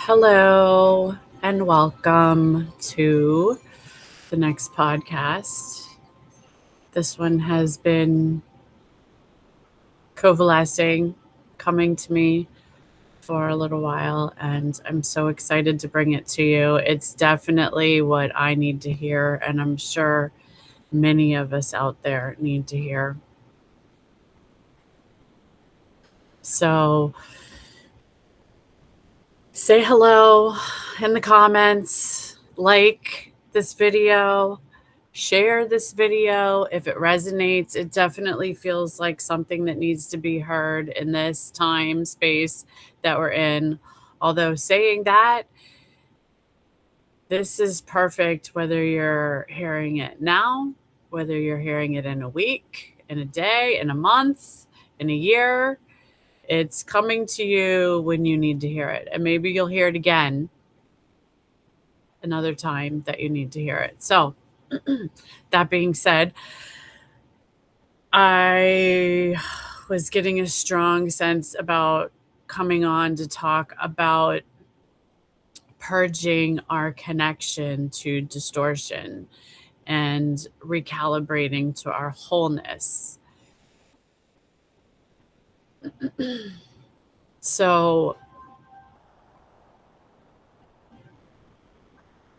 Hello and welcome to the next podcast. This one has been coalescing, coming to me for a little while, and I'm so excited to bring it to you. It's definitely what I need to hear, and I'm sure many of us out there need to hear. So, say hello in the comments, like this video, share this video if it resonates. It definitely feels like something that needs to be heard in this time space that we're in. Although saying that, this is perfect whether you're hearing it now, whether you're hearing it in a week, in a day, in a month, in a year. It's coming to you when you need to hear it. And maybe you'll hear it again another time that you need to hear it. So that being said, I was getting a strong sense about coming on to talk about purging our connection to distortion and recalibrating to our wholeness. So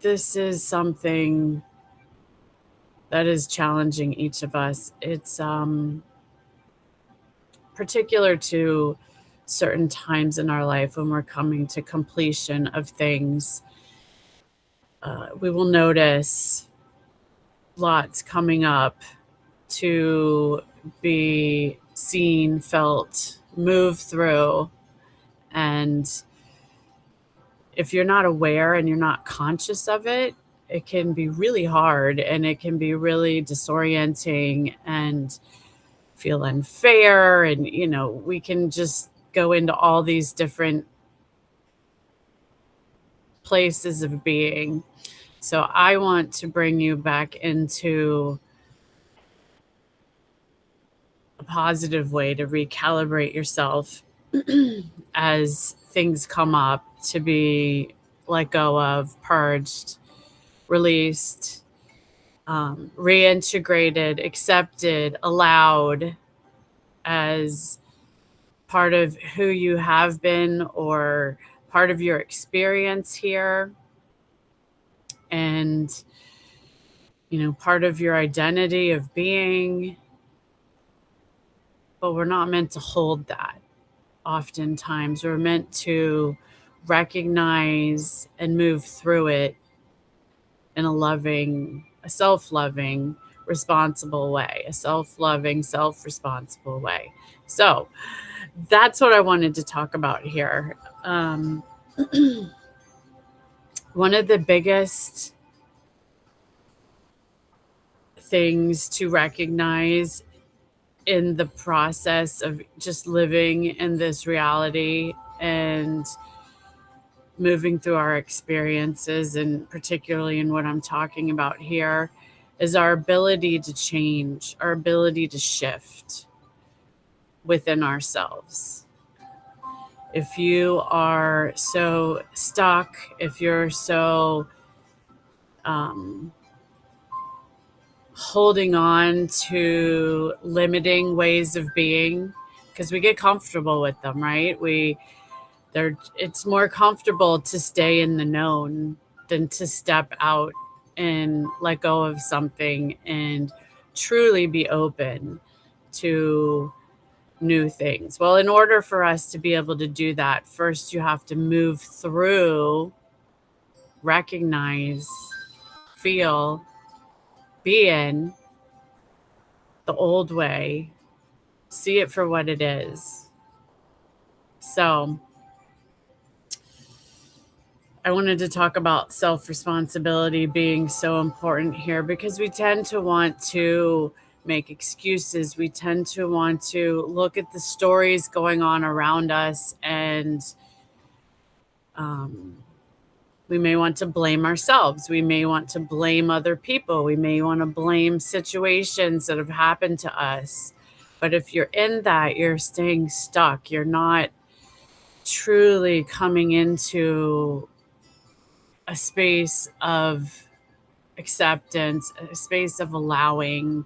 this is something that is challenging each of us. It's particular to certain times in our life when we're coming to completion of things. We will notice lots coming up to be seen, felt, moved through. And if you're not aware and you're not conscious of it, it can be really hard and it can be really disorienting and feel unfair. And, we can just go into all these different places of being. So I want to bring you back into a positive way to recalibrate yourself as things come up, to be let go of, purged, released, reintegrated, accepted, allowed as part of who you have been or part of your experience here, and part of your identity of being. But we're not meant to hold that. Oftentimes we're meant to recognize and move through it in a self-loving, responsible way, a self-loving, self-responsible way. So that's what I wanted to talk about here. One of the biggest things to recognize in the process of just living in this reality and moving through our experiences, and particularly in what I'm talking about here, is our ability to change, our ability to shift within ourselves. If you are so stuck, if you're so holding on to limiting ways of being, because we get comfortable with them, right? It's more comfortable to stay in the known than to step out and let go of something and truly be open to new things. Well, in order for us to be able to do that, first you have to move through, recognize, feel, be in the old way, see it for what it is. So I wanted to talk about self-responsibility being so important here, because we tend to want to make excuses. We tend to want to look at the stories going on around us, and we may want to blame ourselves. We may want to blame other people. We may want to blame situations that have happened to us. But if you're in that, you're staying stuck. You're not truly coming into a space of acceptance, a space of allowing.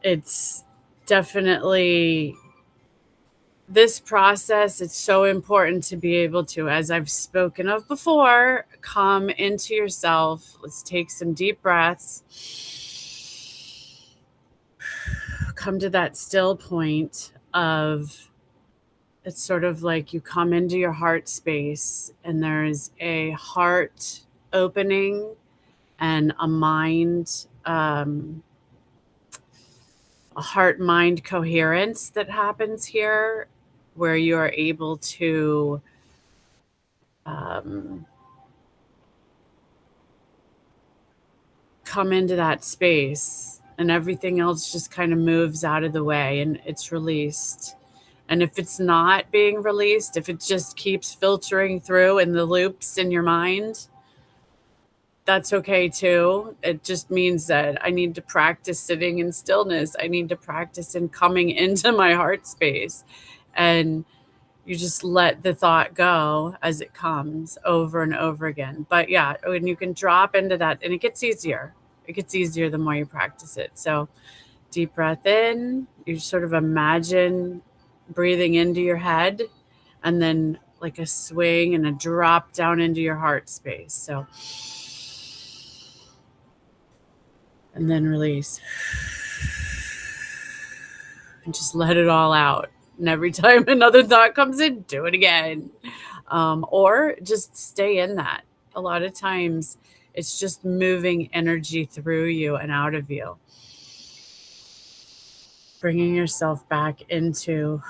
It's definitely this process. It's so important to be able to, as I've spoken of before, come into yourself. Let's take some deep breaths. Come to that still point of, it's sort of like you come into your heart space and there's a heart opening and a mind, a heart mind coherence that happens here, where you are able to come into that space, and everything else just kind of moves out of the way and it's released. And if it's not being released, if it just keeps filtering through in the loops in your mind, that's okay too. It just means that I need to practice sitting in stillness. I need to practice in coming into my heart space. And you just let the thought go as it comes over and over again. But yeah, when you can drop into that, and it gets easier. It gets easier the more you practice it. So deep breath in, you sort of imagine breathing into your head, and then like a swing and a drop down into your heart space. So, and then release. And just let it all out. And every time another thought comes in, do it again. Or just stay in that. A lot of times it's just moving energy through you and out of you. Bringing yourself back into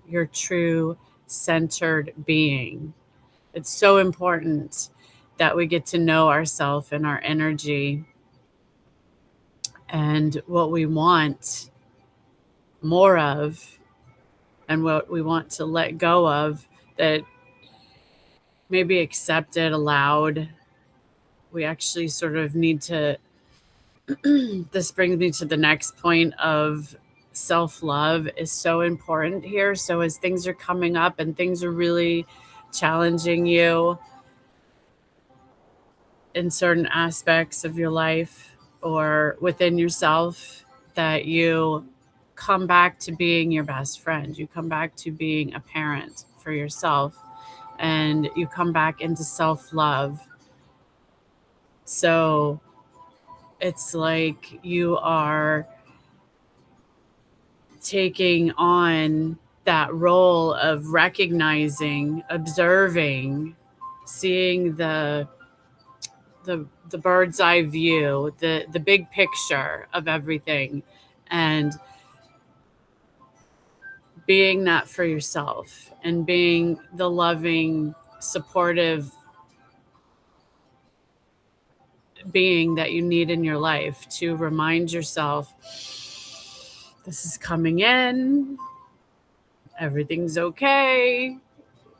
your true centered being. It's so important that we get to know ourselves and our energy and what we want more of and what we want to let go of, that maybe accepted, allowed. We actually sort of need to, this brings me to the next point of self-love is so important here. So as things are coming up and things are really challenging you in certain aspects of your life or within yourself, that you come back to being your best friend. You come back to being a parent for yourself, and you come back into self-love. So it's like you are taking on that role of recognizing, observing, seeing the bird's eye view, the big picture of everything, and being that for yourself and being the loving, supportive being that you need in your life, to remind yourself this is coming in, everything's okay,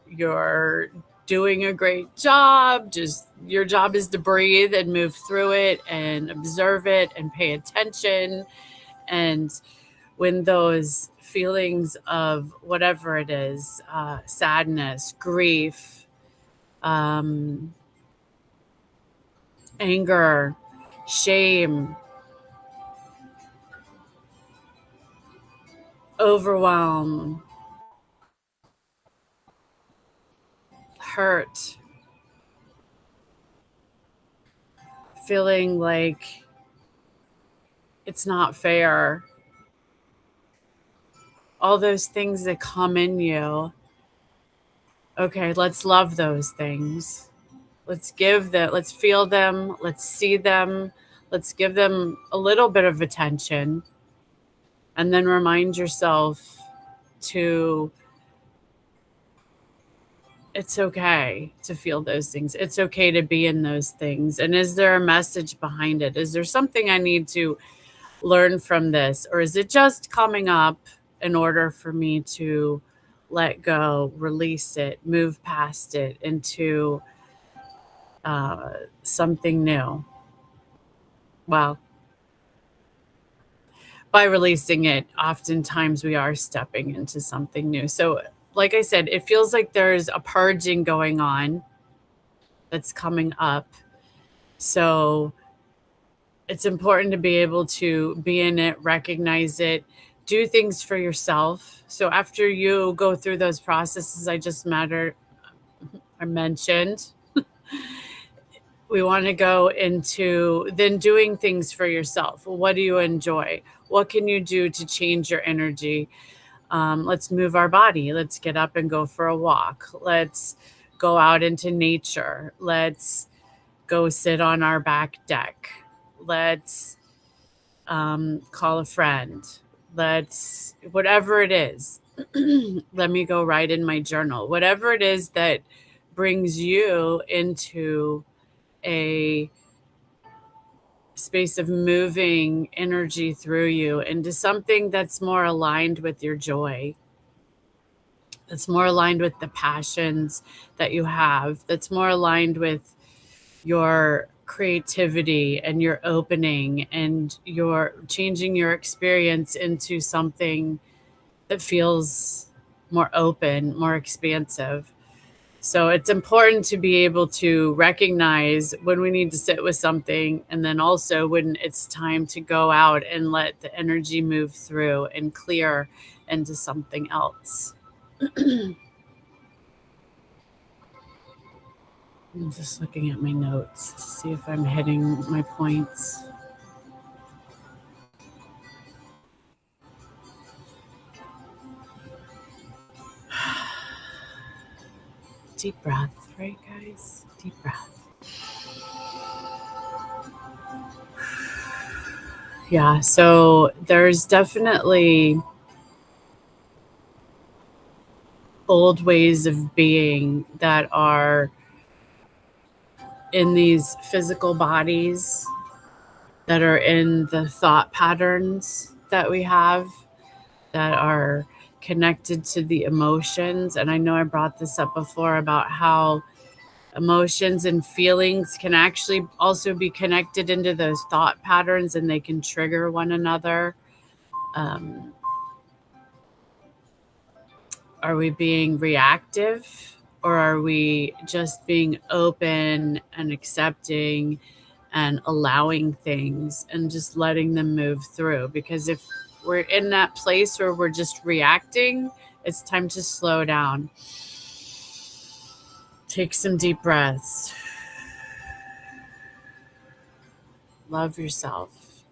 you're doing a great job. Just your job is to breathe and move through it and observe it and pay attention. And when those feelings of whatever it is, sadness, grief, anger, shame, overwhelm, hurt, feeling like it's not fair, all those things that come in you. Okay, let's love those things. Let's give them, let's feel them, let's see them, let's give them a little bit of attention, and then remind yourself to, it's okay to feel those things. It's okay to be in those things. And is there a message behind it? Is there something I need to learn from this? Or is it just coming up in order for me to let go, release it, move past it into something new? Well, by releasing it, oftentimes we are stepping into something new. So, like I said, it feels like there's a purging going on that's coming up. So, it's important to be able to be in it, recognize it, do things for yourself. So, after you go through those processes I mentioned, we want to go into then doing things for yourself. What do you enjoy? What can you do to change your energy? Let's move our body. Let's get up and go for a walk. Let's go out into nature. Let's go sit on our back deck. Let's call a friend. Let's, whatever it is, let me go write in my journal. Whatever it is that brings you into a space of moving energy through you into something that's more aligned with your joy, that's more aligned with the passions that you have, that's more aligned with your creativity and your opening and your changing your experience into something that feels more open, more expansive. So it's important to be able to recognize when we need to sit with something, and then also when it's time to go out and let the energy move through and clear into something else. I'm just looking at my notes to see if I'm hitting my points. Deep breath, right, guys? Deep breath. Yeah, so there's definitely old ways of being that are in these physical bodies, that are in the thought patterns that we have, that are connected to the emotions. And I know I brought this up before about how emotions and feelings can actually also be connected into those thought patterns, and they can trigger one another. Are we being reactive, or are we just being open and accepting and allowing things and just letting them move through? Because if we're in that place where we're just reacting, it's time to slow down. Take some deep breaths. Love yourself.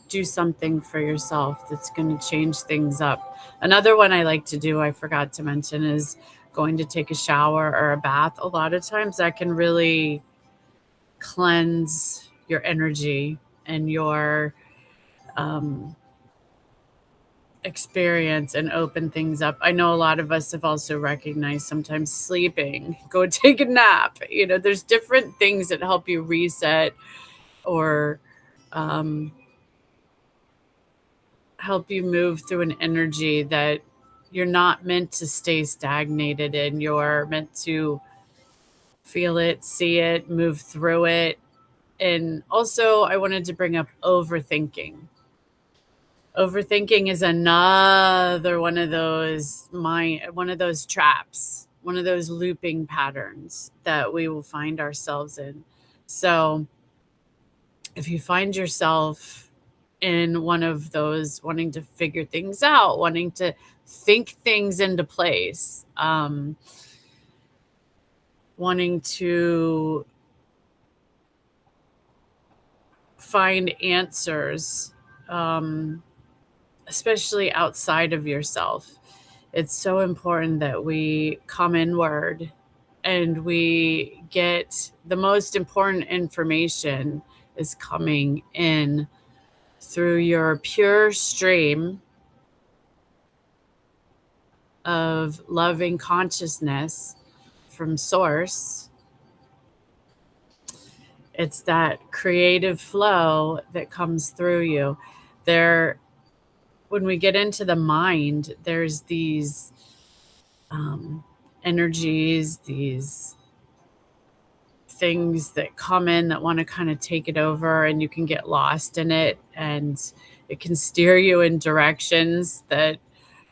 Do something for yourself that's going to change things up. Another one I like to do, I forgot to mention, is going to take a shower or a bath. A lot of times that can really cleanse your energy and your experience and open things up. I know a lot of us have also recognized sometimes sleeping, go take a nap. You know, there's different things that help you reset or help you move through an energy that you're not meant to stay stagnated in. You're meant to feel it, see it, move through it. And also, I wanted to bring up overthinking. Overthinking is another one of those traps, one of those looping patterns that we will find ourselves in. So if you find yourself in one of those, wanting to figure things out, wanting to think things into place, wanting to find answers, especially outside of yourself, it's so important that we come inward and we get the most important information is coming in through your pure stream of loving consciousness from source. It's that creative flow that comes through you. When we get into the mind, there's these energies, these things that come in that want to kind of take it over, and you can get lost in it. And it can steer you in directions that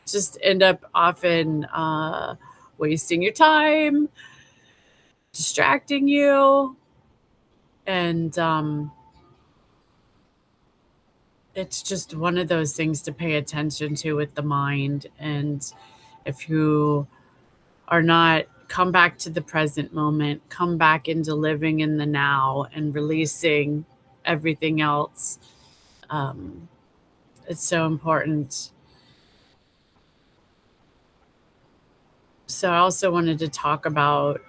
just end up often wasting your time, distracting you. And it's just one of those things to pay attention to with the mind. And if you are not, come back to the present moment, come back into living in the now and releasing everything else. It's so important. So I also wanted to talk about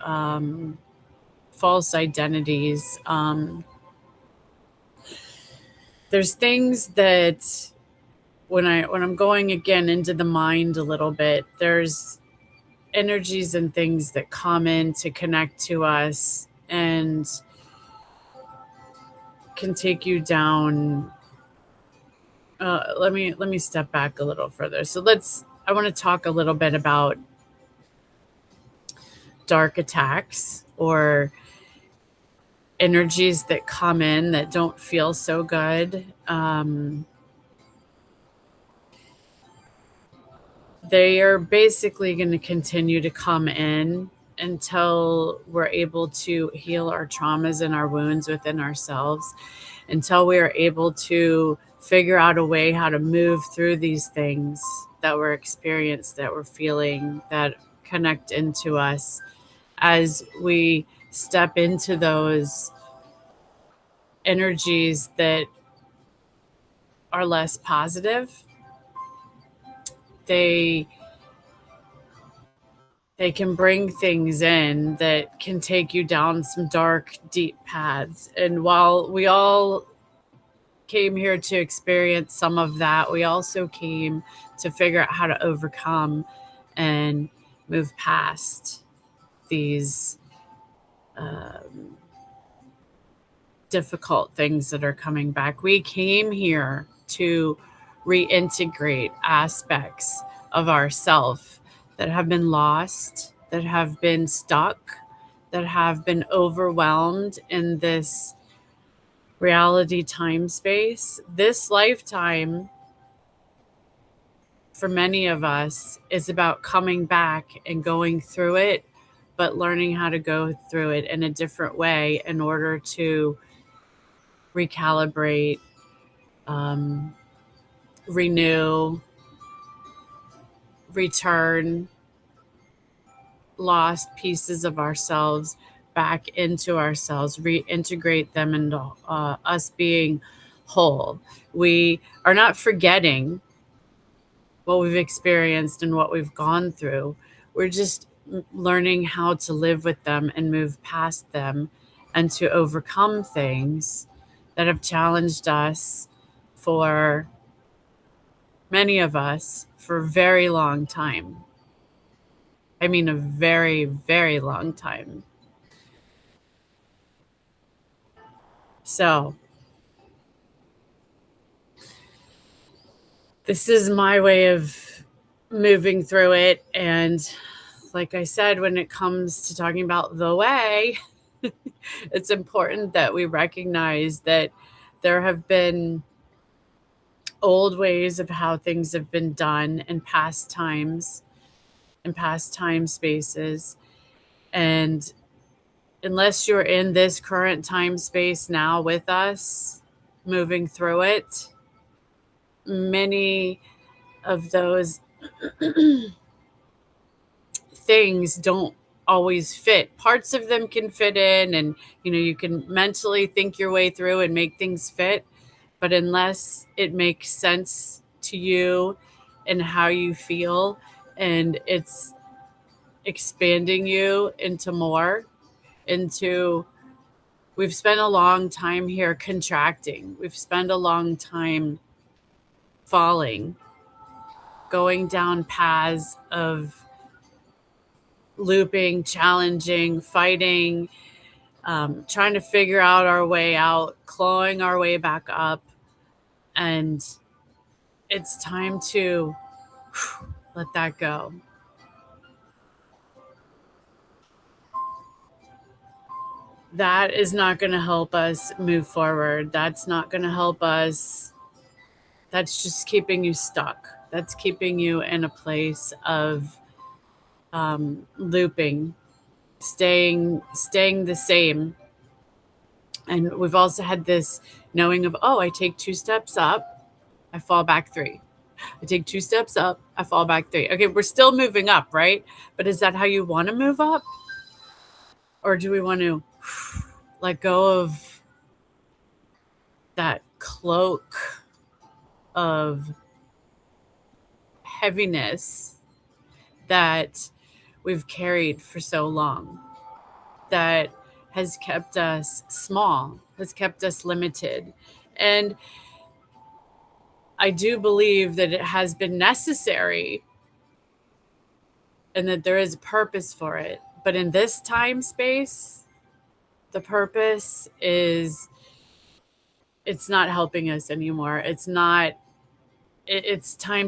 false identities. There's things that when I'm going again into the mind a little bit, there's energies and things that come in to connect to us and can take you down. Let me step back a little further. So I want to talk a little bit about dark attacks or energies that come in that don't feel so good. They are basically going to continue to come in until we're able to heal our traumas and our wounds within ourselves, until we are able to figure out a way how to move through these things that we're experiencing, that we're feeling, that connect into us. As we step into those energies that are less positive, they can bring things in that can take you down some dark, deep paths. And while we all came here to experience some of that, we also came to figure out how to overcome and move past these difficult things that are coming back. We came here to reintegrate aspects of ourself that have been lost, that have been stuck, that have been overwhelmed in this reality time space. This lifetime, for many of us, is about coming back and going through it, but learning how to go through it in a different way in order to recalibrate, renew, return lost pieces of ourselves back into ourselves, reintegrate them into us being whole. We are not forgetting what we've experienced and what we've gone through. We're just learning how to live with them and move past them and to overcome things that have challenged us, for many of us, for a very long time. I mean, a very, very long time. So this is my way of moving through it. And like I said, when it comes to talking about the way, it's important that we recognize that there have been old ways of how things have been done in past times, in past time spaces. And unless you're in this current time space now with us, moving through it, many of those things don't always fit. Parts of them can fit in, and you can mentally think your way through and make things fit, but unless it makes sense to you and how you feel, and it's expanding you into more, we've spent a long time here contracting. We've spent a long time falling, going down paths of looping, challenging, fighting, trying to figure out our way out, clawing our way back up. And it's time to let that go. That is not going to help us move forward. That's not going to help us. that's just keeping you stuck. That's keeping you in a place of looping, staying the same. And we've also had this knowing of, oh, I take 2 steps up, I fall back 3. I take 2 steps up, I fall back 3. Okay, we're still moving up, right? But is that how you want to move up? Or do we want to let go of that cloak of heaviness that we've carried for so long, that has kept us small, has kept us limited? And I do believe that it has been necessary and that there is a purpose for it. But in this time space, the purpose is, it's not helping us anymore. It's time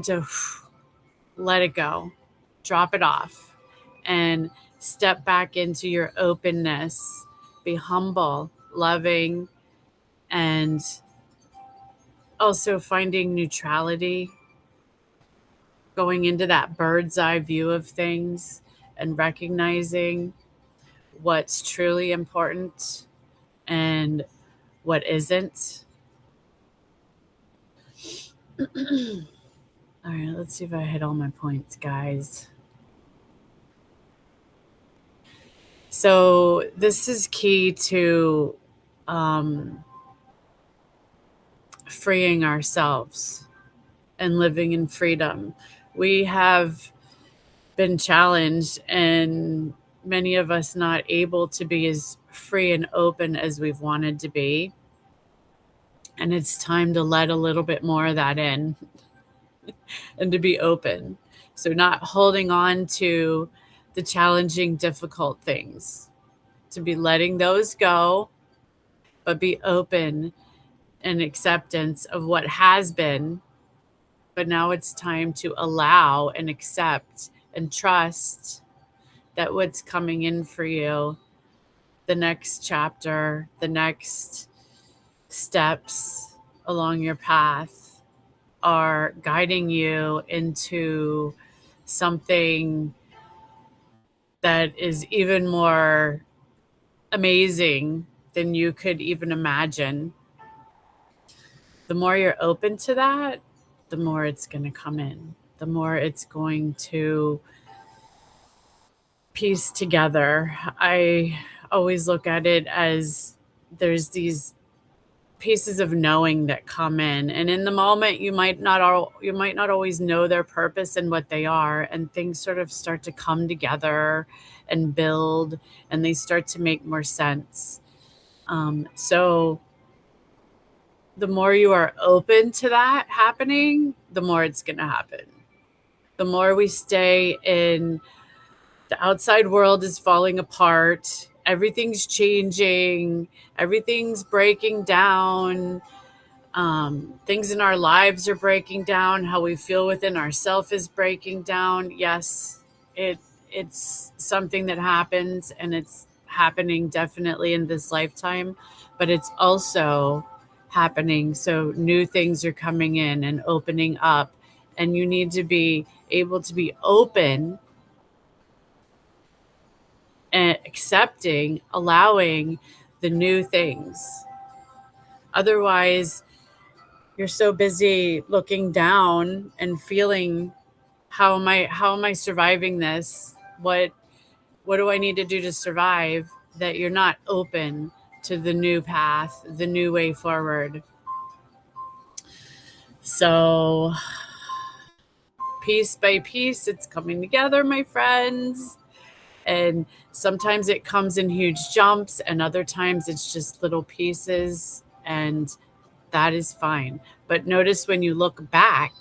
to let it go, drop it off, and step back into your openness. Be humble, loving, and also finding neutrality, going into that bird's eye view of things and recognizing what's truly important and what isn't. All right, let's see if I hit all my points, guys. So this is key to freeing ourselves and living in freedom. We have been challenged, and many of us not able to be as free and open as we've wanted to be. And it's time to let a little bit more of that in and to be open. So not holding on to the challenging, difficult things, to be letting those go, but be open and acceptance of what has been. But now it's time to allow and accept and trust that what's coming in for you, the next chapter, the next steps along your path, are guiding you into something that is even more amazing than you could even imagine. The more you're open to that, the more it's going to come in, the more it's going to piece together. I always look at it as there's these pieces of knowing that come in, and in the moment you might not always know their purpose and what they are, and things sort of start to come together and build, and they start to make more sense. So the more you are open to that happening, the more it's going to happen. The more we stay in the outside world is falling apart, everything's changing, everything's breaking down, things in our lives are breaking down, how we feel within ourselves is breaking down. Yes, it's something that happens, and it's happening definitely in this lifetime, but it's also happening so new things are coming in and opening up, and you need to be able to be open and accepting, allowing the new things. Otherwise, you're so busy looking down and feeling, how am I surviving this? What do I need to do to survive? That you're not open to the new path, the new way forward. So piece by piece, it's coming together, my friends. And sometimes it comes in huge jumps, and other times it's just little pieces, and that is fine. But notice when you look back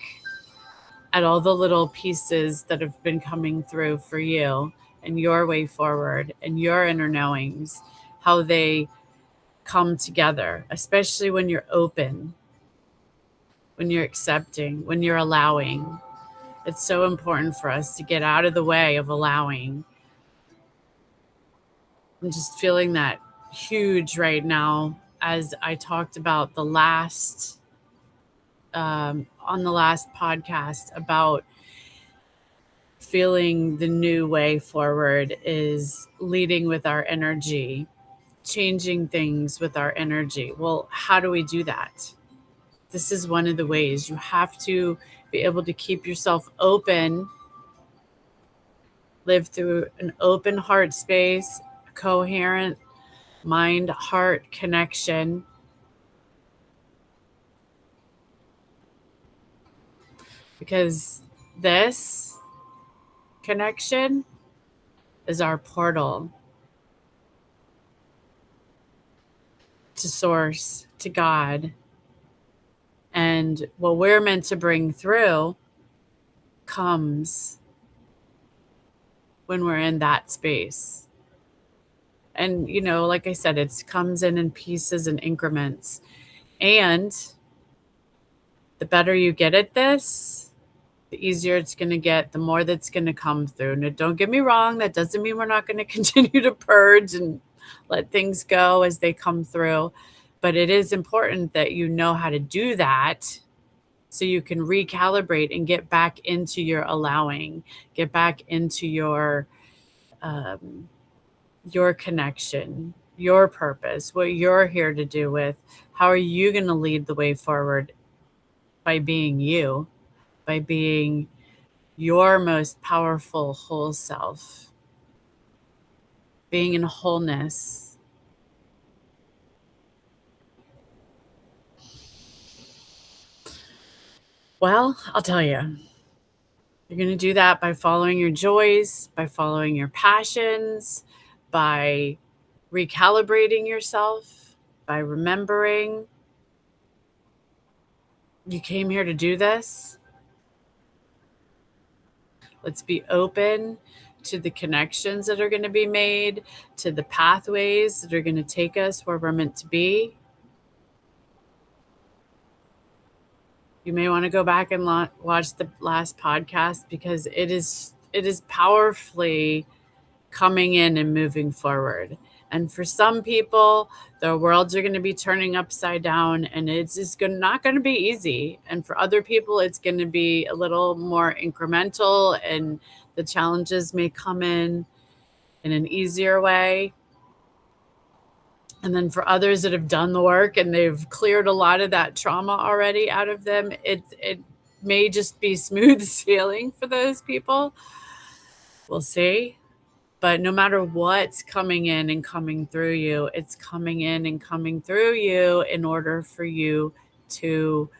at all the little pieces that have been coming through for you and your way forward and your inner knowings, how they come together, especially when you're open, when you're accepting, when you're allowing. It's so important for us to get out of the way of allowing. I'm just feeling that huge right now as I talked about the last on the last podcast about feeling the new way forward is leading with our energy, changing things with our energy. Well, how do we do that? This is one of the ways. You have to be able to keep yourself open, live through an open heart space, a coherent mind heart connection. Because this connection is our portal to source, to God. And what we're meant to bring through comes when we're in that space. And, you know, like I said, it comes in pieces and increments. And the better you get at this, the easier it's going to get, the more that's going to come through. Now, don't get me wrong. That doesn't mean we're not going to continue to purge and let things go as they come through. But it is important that you know how to do that so you can recalibrate and get back into your allowing, get back into your connection, your purpose, what you're here to do with. How are you going to lead the way forward? By being you, by being your most powerful whole self, being in wholeness. Well, I'll tell you, you're going to do that by following your joys, by following your passions, by recalibrating yourself, by remembering you came here to do this. Let's be open to the connections that are going to be made, to the pathways that are going to take us where we're meant to be. You may want to go back and watch the last podcast because it is powerfully coming in and moving forward. And for some people, their worlds are going to be turning upside down, and it's just not going to be easy. And for other people, it's going to be a little more incremental, and the challenges may come in an easier way. And then for others that have done the work and they've cleared a lot of that trauma already out of them, it may just be smooth sailing for those people. We'll see. But no matter what's coming in and coming through you, it's coming in and coming through you in order for you to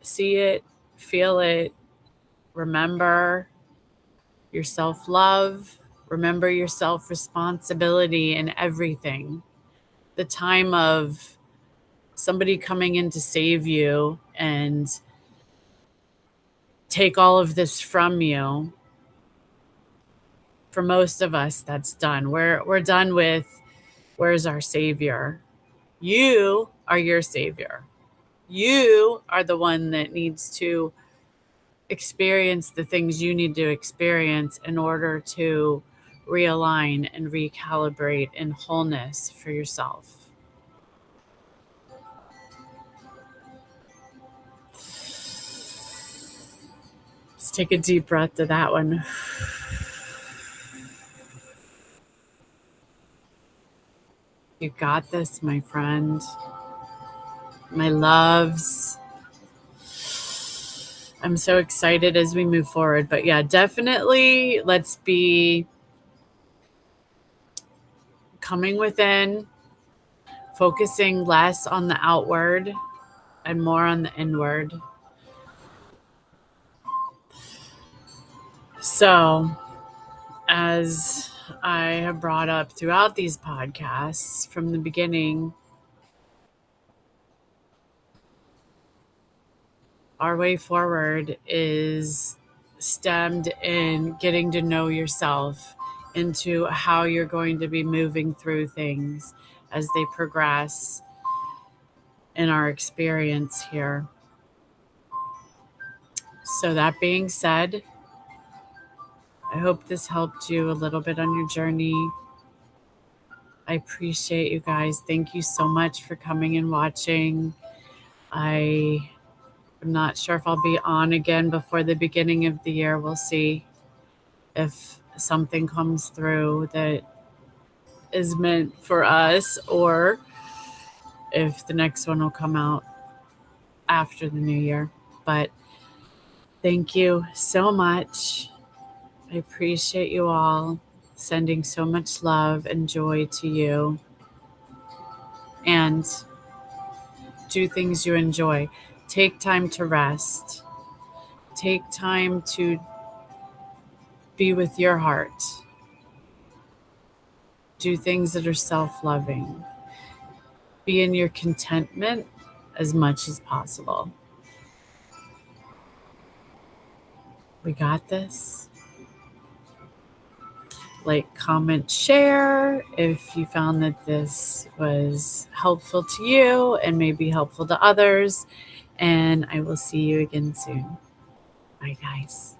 see it, feel it, remember your self-love, remember your self-responsibility in everything. The time of somebody coming in to save you and take all of this from you. For most of us, that's done. We're done with, where's our savior? You are your savior. You are the one that needs to experience the things you need to experience in order to realign and recalibrate in wholeness for yourself. Let's take a deep breath to that one. You got this, my friend. My loves. I'm so excited as we move forward. But yeah, definitely let's be coming within, focusing less on the outward and more on the inward. So, as I have brought up throughout these podcasts from the beginning, our way forward is stemmed in getting to know yourself, into how you're going to be moving through things as they progress in our experience here. So that being said, I hope this helped you a little bit on your journey. I appreciate you guys. Thank you so much for coming and watching. I'm not sure if I'll be on again before the beginning of the year. We'll see if something comes through that is meant for us, or if the next one will come out after the new year. But thank you so much. I appreciate you all. Sending so much love and joy to you. And do things you enjoy. Take time to rest. Take time to be with your heart. Do things that are self-loving. Be in your contentment as much as possible. We got this. Like, comment, share if you found that this was helpful to you and maybe helpful to others. And I will see you again soon. Bye, guys.